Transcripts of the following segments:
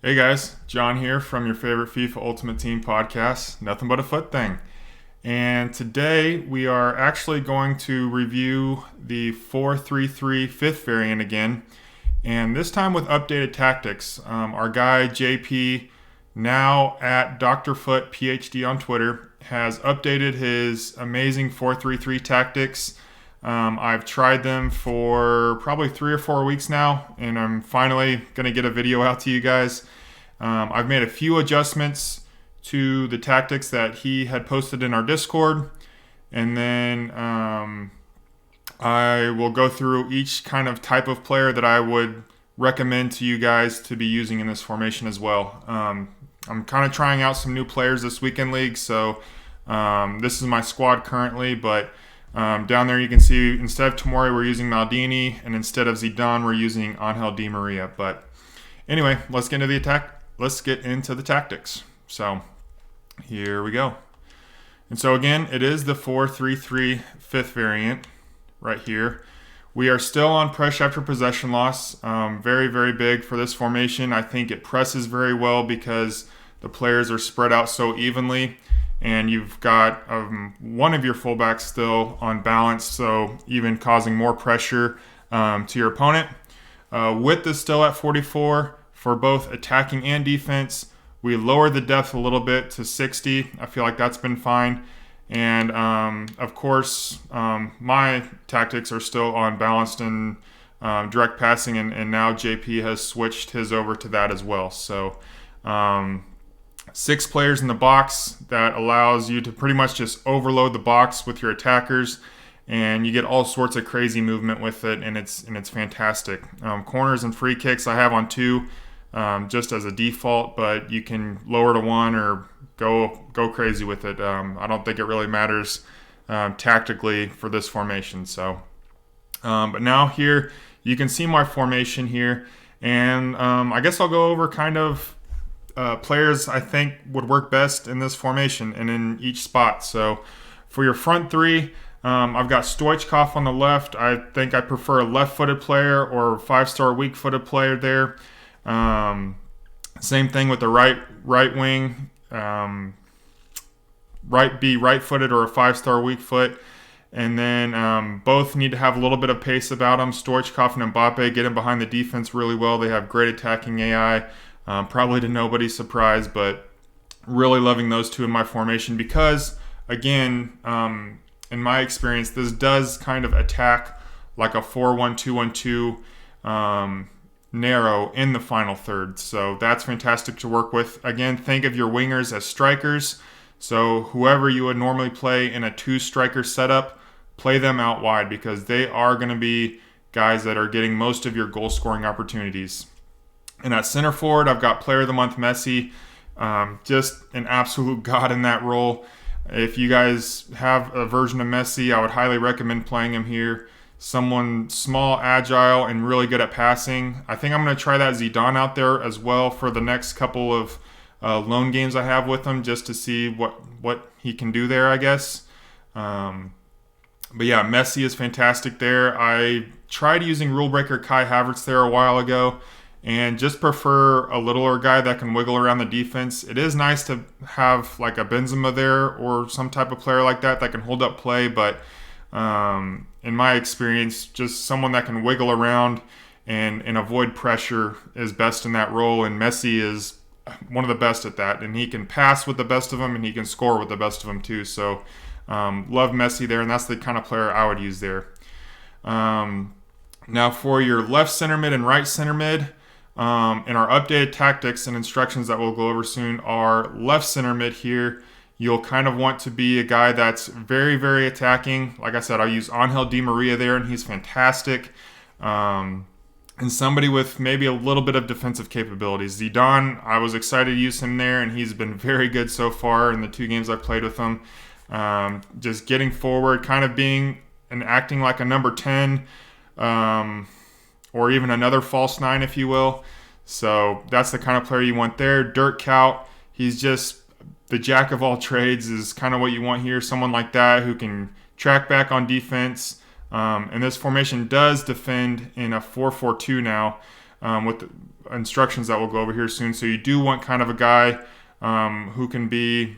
Hey guys, John here from your favorite FIFA Ultimate Team podcast, Nothing But a Foot Thing. And today we are actually going to review the 4-3-3 fifth variant again, and this time with updated tactics. Our guy JP, now at Dr. Foot PhD on Twitter, has updated his amazing 4-3-3 tactics. I've tried them for probably 3 or 4 weeks now, and I'm finally going to get a video out to you guys. I've made a few adjustments to the tactics that he had posted in our Discord, and then I will go through each kind of type of player that I would recommend to you guys to be using in this formation as well. I'm kind of trying out some new players this weekend league, so this is my squad currently, but down there you can see instead of Tomori we're using Maldini, and instead of Zidane we're using Angel Di Maria. But anyway, let's get into the attack. Let's get into the tactics. So here we go. And so again, it is the 4-3-3 fifth variant right here. We are still on pressure after possession loss. Very, very big for this formation. I think it presses very well because the players are spread out so evenly, and you've got one of your fullbacks still on balance, so even causing more pressure to your opponent. Width is still at 44 for both attacking and defense. We lowered the depth a little bit to 60. I feel like that's been fine. And of course, my tactics are still on balanced and direct passing, and now JP has switched his over to that as well. So 6 players in the box, that allows you to pretty much just overload the box with your attackers, and you get all sorts of crazy movement with it, and it's fantastic. Corners and free kicks I have on 2 just as a default, but you can lower to 1 or go crazy with it. I don't think it really matters tactically for this formation. So, but now here you can see my formation here, and I guess I'll go over kind of players I think would work best in this formation and in each spot. So for your front 3, I've got Stoichkov on the left. I think I prefer a left-footed player or 5-star weak-footed player there. Same thing with the right wing. Right-footed or a 5-star weak foot. And then both need to have a little bit of pace about them. Stoichkov and Mbappe get in behind the defense really well. They have great attacking AI. Probably to nobody's surprise, but really loving those 2 in my formation because, again, in my experience, this does kind of attack like a 4-1-2-1-2 narrow in the final third. So that's fantastic to work with. Again, think of your wingers as strikers. So whoever you would normally play in a 2-striker setup, play them out wide because they are going to be guys that are getting most of your goal-scoring opportunities. And at center forward, I've got Player of the Month Messi. Just an absolute god in that role. If you guys have a version of Messi, I would highly recommend playing him here. Someone small, agile, and really good at passing. I think I'm going to try that Zidane out there as well for the next couple of loan games I have with him, just to see what he can do there, I guess. But yeah, Messi is fantastic there. I tried using rule breaker Kai Havertz there a while ago, and just prefer a littler guy that can wiggle around the defense. It is nice to have like a Benzema there or some type of player like that can hold up play, but in my experience, just someone that can wiggle around and avoid pressure is best in that role, and Messi is one of the best at that, and he can pass with the best of them, and he can score with the best of them too. So love Messi there, and that's the kind of player I would use there. Now for your left center mid and right center mid, and our updated tactics and instructions that we'll go over soon are left center mid here. You'll kind of want to be a guy that's very, very attacking. Like I said, I'll use Angel Di Maria there, and he's fantastic. And somebody with maybe a little bit of defensive capabilities. Zidane, I was excited to use him there, and he's been very good so far in the 2 games I've played with him. Just getting forward, kind of being and acting like a number 10, or even another false 9, if you will. So that's the kind of player you want there. Dirk Kuyt, he's just the jack of all trades is kind of what you want here. Someone like that who can track back on defense. And this formation does defend in a 4-4-2 now. with the instructions that we'll go over here soon. So you do want kind of a guy who can be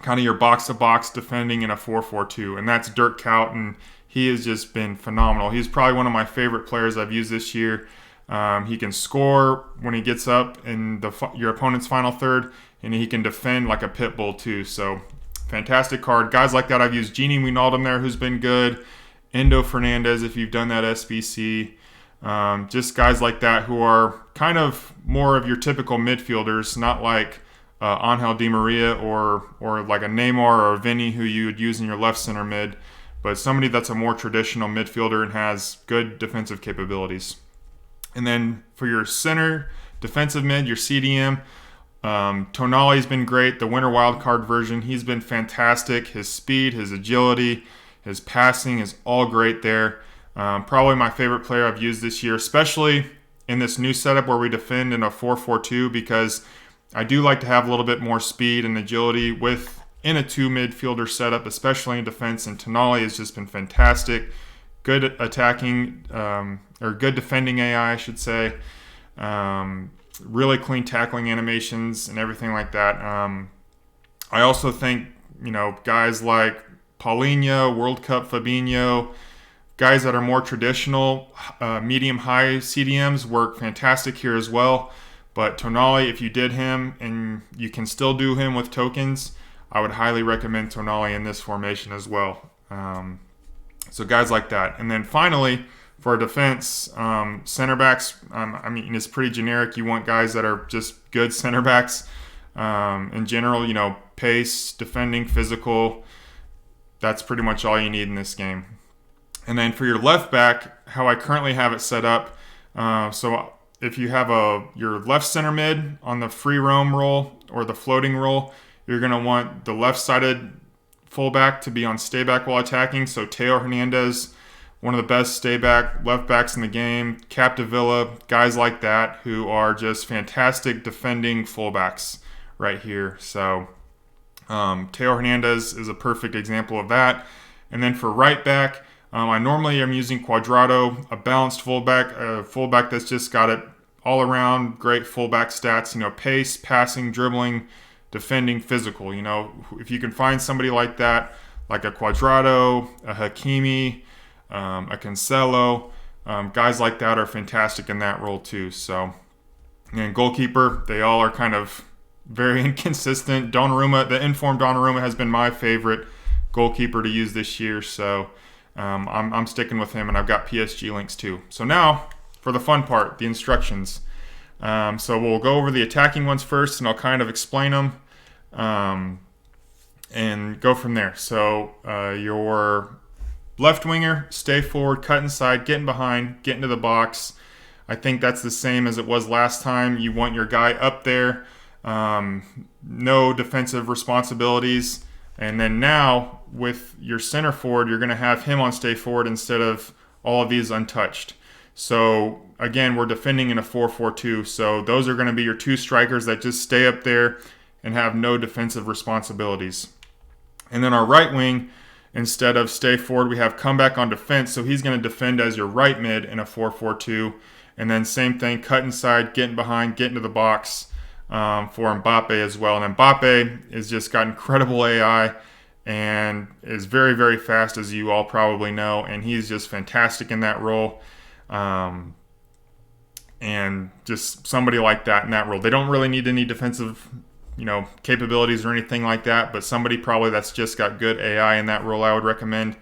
kind of your box-to-box defending in a 4-4-2, and that's Dirk Kuyt, and he has just been phenomenal. He's probably one of my favorite players I've used this year. He can score when he gets up in your opponent's final third, and he can defend like a pit bull too. So fantastic card. Guys like that, I've used Genie Wijnaldum there, who's been good. Endo Fernandez, if you've done that SBC. Just guys like that who are kind of more of your typical midfielders, not like Angel Di Maria or like a Neymar or a Vinny who you would use in your left center mid, but somebody that's a more traditional midfielder and has good defensive capabilities. And then for your center defensive mid, your CDM, Tonali's been great. The Winter Wildcard version, he's been fantastic. His speed, his agility, his passing is all great there. Probably my favorite player I've used this year, especially in this new setup where we defend in a 4-4-2, because I do like to have a little bit more speed and agility in a two midfielder setup, especially in defense. And Tonali has just been fantastic. Good attacking, or good defending AI, I should say. Really clean tackling animations and everything like that. I also think, guys like Paulinho, World Cup Fabinho, guys that are more traditional, medium-high CDMs work fantastic here as well. But Tonali, if you did him and you can still do him with tokens, I would highly recommend Tonali in this formation as well. So guys like that. And then finally, for our defense, center backs, it's pretty generic. You want guys that are just good center backs. In general, pace, defending, physical. That's pretty much all you need in this game. And then for your left back, how I currently have it set up, so if you have your left center mid on the free roam role or the floating role, you're going to want the left-sided fullback to be on stay back while attacking. So Teo Hernandez, one of the best stay back left backs in the game. Capdevila, guys like that who are just fantastic defending fullbacks right here. So Teo Hernandez is a perfect example of that. And then for right back, I normally am using Cuadrado, a balanced fullback, a fullback that's just got it all around, great fullback stats, pace, passing, dribbling, defending, physical. If you can find somebody like that, like a Cuadrado, a Hakimi, a Cancelo, guys like that are fantastic in that role too. So, and goalkeeper, they all are kind of very inconsistent. Donnarumma, the informed Donnarumma has been my favorite goalkeeper to use this year. So I'm sticking with him, and I've got PSG links too. So now for the fun part, the instructions. So we'll go over the attacking ones first, and I'll kind of explain them and go from there. So your left winger, stay forward, cut inside, get in behind, get into the box. I think that's the same as it was last time. You want your guy up there, no defensive responsibilities. And then now with your center forward, you're going to have him on stay forward instead of all of these untouched. So again, we're defending in a 4-4-2. So those are going to be your two strikers that just stay up there and have no defensive responsibilities. And then our right wing, instead of stay forward, we have come back on defense. So he's going to defend as your right mid in a 4-4-2. And then same thing, cut inside, get in behind, get into the box. For Mbappe as well. And Mbappe has just got incredible AI and is very, very fast, as you all probably know. And he's just fantastic in that role. And just somebody like that in that role. They don't really need any defensive, capabilities or anything like that. But somebody probably that's just got good AI in that role, I would recommend.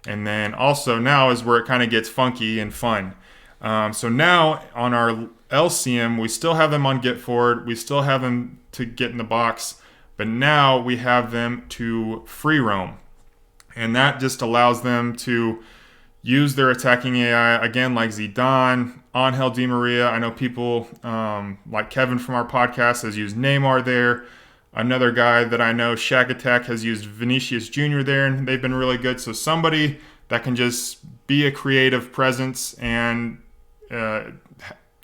And then also now is where it kind of gets funky and fun. So now on our LCM, we still have them on get forward. We still have them to get in the box. But now we have them to free roam. And that just allows them to use their attacking AI, again, like Zidane, Angel Di Maria. I know people like Kevin from our podcast has used Neymar there. Another guy that I know, Shaq Attack, has used Vinicius Jr. there, and they've been really good. So somebody that can just be a creative presence and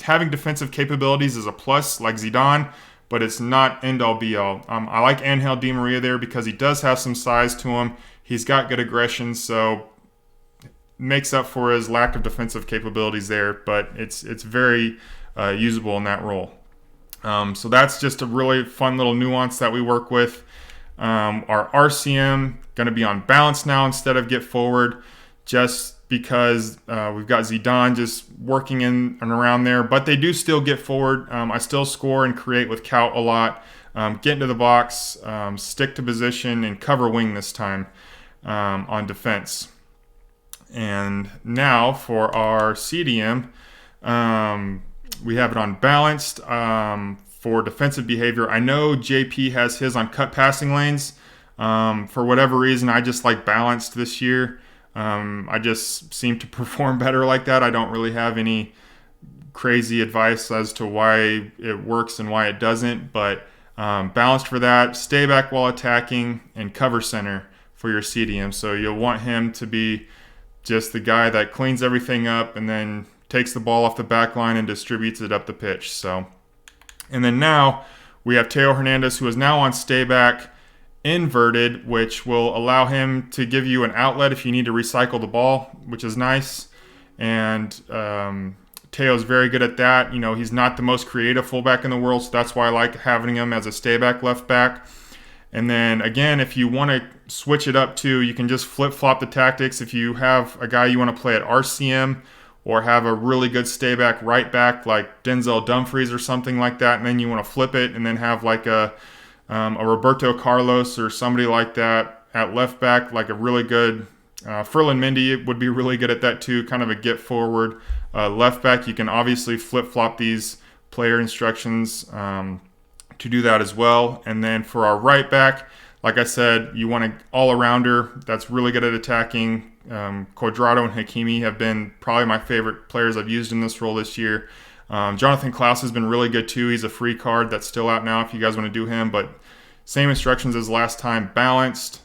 having defensive capabilities is a plus, like Zidane, but it's not end-all be-all. I like Angel Di Maria there because he does have some size to him. He's got good aggression, so makes up for his lack of defensive capabilities there. But it's very usable in that role. So that's just a really fun little nuance that we work with. Our RCM going to be on balance now instead of get forward, just because we've got Zidane just working in and around there, but they do still get forward. I still score and create with Kaut a lot. Get into the box, stick to position, and cover wing this time on defense. And now for our CDM, we have it on balanced for defensive behavior. I know JP has his on cut passing lanes. For whatever reason, I just like balanced this year. I just seem to perform better like that. I don't really have any crazy advice as to why it works and why it doesn't, but balanced for that. Stay back while attacking, and cover center for your CDM. So you'll want him to be just the guy that cleans everything up and then takes the ball off the back line and distributes it up the pitch. So, and then now we have Teo Hernandez, who is now on stay back inverted, which will allow him to give you an outlet if you need to recycle the ball, which is nice. And Teo's very good at that. You know, he's not the most creative fullback in the world, so that's why I like having him as a stay back left back. And then again, if you want to switch it up too, you can just flip-flop the tactics. If you have a guy you want to play at RCM, or have a really good stay back right back like Denzel Dumfries or something like that, and then you want to flip it and then have like a Roberto Carlos or somebody like that at left back, like a really good Ferland Mendy would be really good at that too, kind of a get forward left back. You can obviously flip-flop these player instructions to do that as well. And then for our right back, like I said, you want an all-arounder that's really good at attacking. Cuadrado and Hakimi have been probably my favorite players I've used in this role this year. Jonathan Klaus has been really good too. He's a free card that's still out now if you guys want to do him, but same instructions as last time: balanced,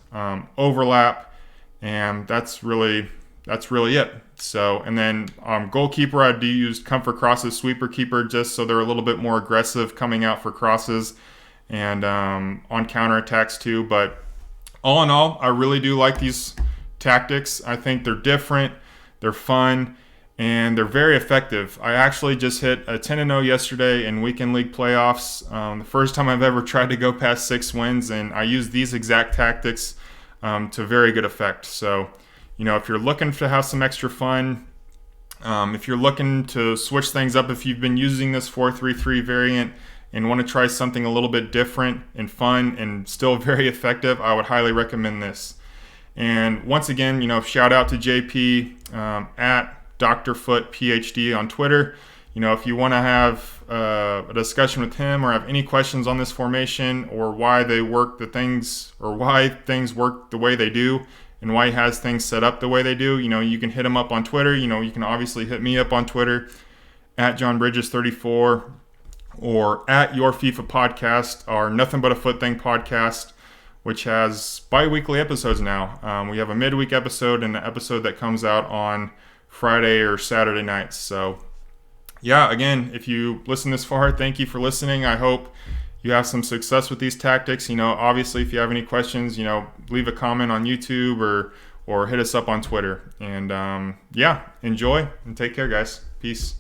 overlap, and that's really it. So, and then goalkeeper, I do use comfort crosses, sweeper keeper, just so they're a little bit more aggressive coming out for crosses and on counterattacks too. But all in all, I really do like these tactics. I think they're different, they're fun, and they're very effective. I actually just hit a 10-0 yesterday in weekend league playoffs. The first time I've ever tried to go past 6 wins, and I used these exact tactics to very good effect. So, you know, if you're looking to have some extra fun, if you're looking to switch things up, if you've been using this 4-3-3 variant and want to try something a little bit different and fun and still very effective, I would highly recommend this. And once again, you know, shout out to JP at Dr. FUT PhD on Twitter. You know, if you want to have a discussion with him or have any questions on this formation or why they work the things, or why things work the way they do and why he has things set up the way they do, you know, you can hit him up on Twitter. You know, you can obviously hit me up on Twitter at JohnBridges34 or at Your FIFA Podcast, our Nothing But a Foot Thing podcast, which has bi-weekly episodes now. We have a midweek episode and an episode that comes out on Friday or Saturday nights. So yeah, again, if you listen this far, thank you for listening. I hope you have some success with these tactics. You know, obviously, if you have any questions, you know, leave a comment on YouTube or hit us up on Twitter. And yeah, enjoy and take care, guys. Peace.